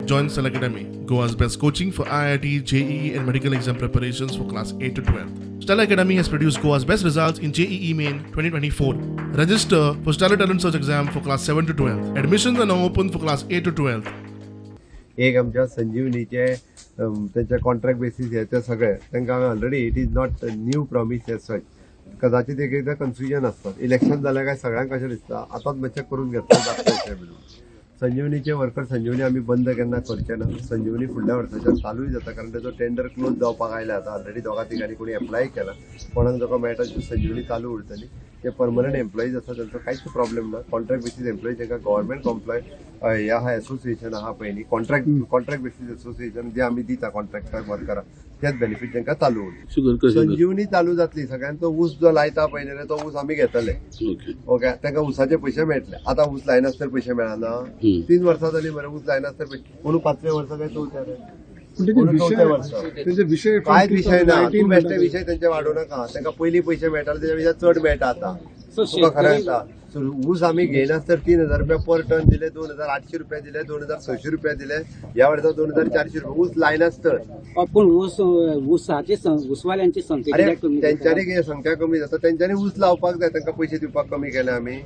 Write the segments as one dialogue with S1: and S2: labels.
S1: Join Stellar Academy, Goa's best coaching for IIT, JEE, and medical exam preparations for class 8 to 12. Stellar Academy has produced Goa's best results in JEE Main 2024. Register for Stellar Talent Search exam for class 7 to 12. Admissions are now open for class 8 to 12.
S2: एक आमच्या संजीवनीचे त्यांचे contract basis हे ते सगळे तांकां already it is not new promise as such कदाचित एक एकदा कन्फ्युजन आसतात इलेक्शन जाल्यार काय सगळ्यांक कशें दिसता आतांच मातशें करून घेतलें जाता म्हणून संजीवनीचे वर्कर संजीवनी आमी बंद केन्ना करचे ना संजीवनी फुडल्या वर्साच्यान चालूय जाता कारण तेजो टेंडर क्लोज जावपाक आयला आतां ऑलरेडी दोगा तिगांनी कोणी एप्लाय केला कोणाक जो मेळटा ती संजीवनी चालू उरतली जे परमनंट एम्प्लॉईज आसा तांचो कांयच प्रॉब्लेम ना कॉन्ट्रॅक्ट बेसीस एम्प्लॉईज तांकां गव्हर्मेंट कॉम्प्लॉय हे आहा एसोसिएशन आहा पयलीं कॉन्ट्रॅक्ट बेसीस एसोसिएशन जे आमी दिता कॉन्ट्रॅक्टर वर्करांक तेच बेनिफीट तांकां चालू उरता संजीवनी चालू जातली सगळ्यांचो ऊस जो लायता पळय रे तो ऊस आमी घेतले ओके तांकां ऊसाचे पयशे मेळटले आतां ऊस लायनासतना पयशे मेळना 3 वर्सां जाली मरे ऊस लायनासतना कोण 5व्या वर्सा काय चवथ्या
S3: विषय
S2: कांयच विषय ना तूं बेश्टे विषय तेंचे वाडोव नाका तांकां पयलीं पयशे मेळटाले तेच्या पेक्षा चड मेळटा आतां तुका खरें सांगता ऊस आमी घेयनासतना 3000 रुपया पर टन दिले 2800 रुपया दिले 2600 रुपया दिले ह्या वर्सा 2400 रुपया ऊस लायनासतना
S4: पण ऊसवाल्यांची संख्या
S2: तेंच्यांनी कितें संख्या कमी जाता तेंच्यांनी ऊस लावपाक जाय तांकां पयशे दिवपाक कमी केले आमी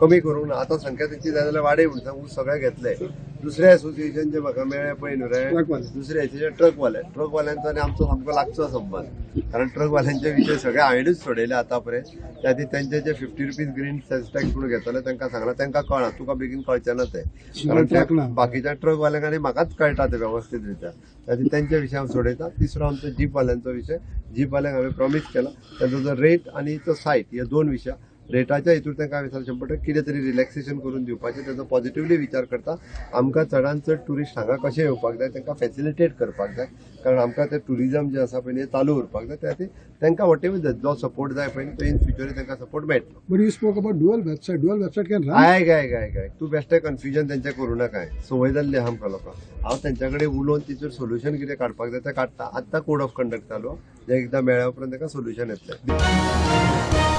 S2: कमी करूंक ना आतां संख्या तेंची जाय जाल्यार वाडय म्हणटा ऊस सगळे घेतले दुसरे एसोसिएशन जे म्हाका मेळ्ळे पळय न्हू रे दुसरे एसोसिएशन ट्रकवाल्यांचो आनी आमचो सामको लागचो संबंध कारण ट्रकवाल्यांचे विशय सगळे हांवेनूच सोडयले आतां पर्यंत त्या खातीर तेंचे जे 50 रुपीज ग्रीन सेल्स टॅक्स म्हणून घेतले तांकां सांगला तांकां कळना तुका बेगीन कळचें ना ते कारण बाकीच्या ट्रकवाल्यांक आनी म्हाकाच कळटा ते वेवस्थीत रित्या त्या खातीर तेंच्या विशय हांव सोडयता तिसरो आमचो जीपवाल्यांचो विशय जीपवाल्यांक हांवें प्रॉमीस केला तांचो जो रेट आनी तो सायट हे 2 विशय रेटाच्या हितूर तांकां हांवें 100% कितें तरी रिलॅक्सेशन करून दिवपाचें ताचो पॉझिटिव्हली विचार करता आमकां चडांत चड ट्युरिस्ट हांगा कशें येवपाक जाय तांकां फॅसिलिटेट करपाक जाय कारण आमकां तें ट्युरिजम जें आसा पळय चालू उरपाक जाय त्या खातीर तांकां वॉटेवर जो सपोर्ट जाय पळय तो इन फ्युचर तांकां सपोर्ट मेळटलो
S3: but you spoke about dual website can run
S2: गाय तूं बेश्टें कन्फ्युजन तेंचें करूं नाका संवय जाल्ली आहा आमकां लोकांक हांव तेंच्या कडेन उलोवन तितूर सोल्युशन कितें काडपाक जाय तें काडटा आत्तां कोड ऑफ कंडक्ट चालू जें एकदां मेळ्ळ्या उपरांत ताका सोल्युशन येतलें